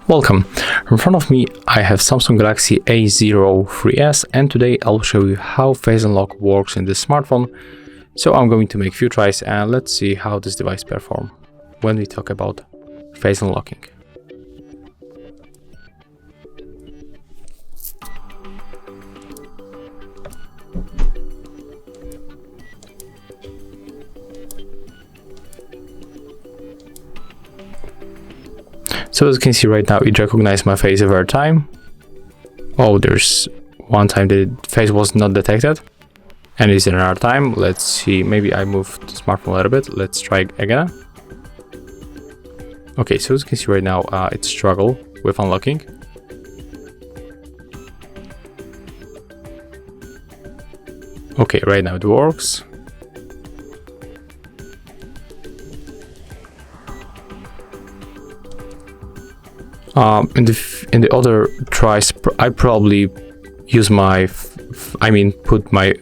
Welcome. In front of me I have Samsung Galaxy A03s, and today I'll show you how Face Unlock works in this smartphone. So I'm going to make a few tries and let's see how this device performs when we talk about Face Unlocking. So as you can see right now, it recognized my face every time. Oh, there's one time the face was not detected. And it's another time. Let's see, maybe I moved the smartphone a little bit. Let's try again. Okay, so as you can see right now, it struggled with unlocking. Okay, right now it works. In the other tries, I probably use my, put my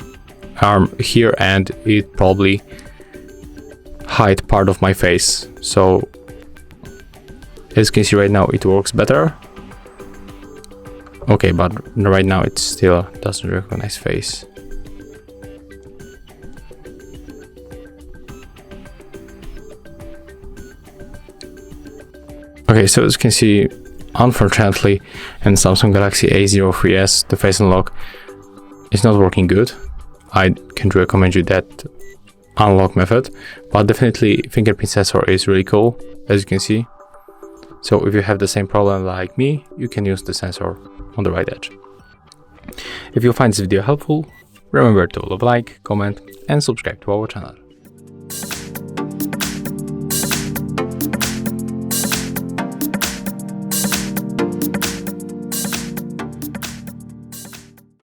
arm here and it probably hide part of my face. So as you can see right now, it works better. Okay, but right now it still doesn't recognize face. Okay, so as you can see, unfortunately, in Samsung Galaxy A03s, the Face Unlock is not working good. I can't recommend you that unlock method, but definitely fingerprint sensor is really cool, as you can see. So if you have the same problem like me, you can use the sensor on the right edge. If you find this video helpful, remember to leave a like, comment and subscribe to our channel.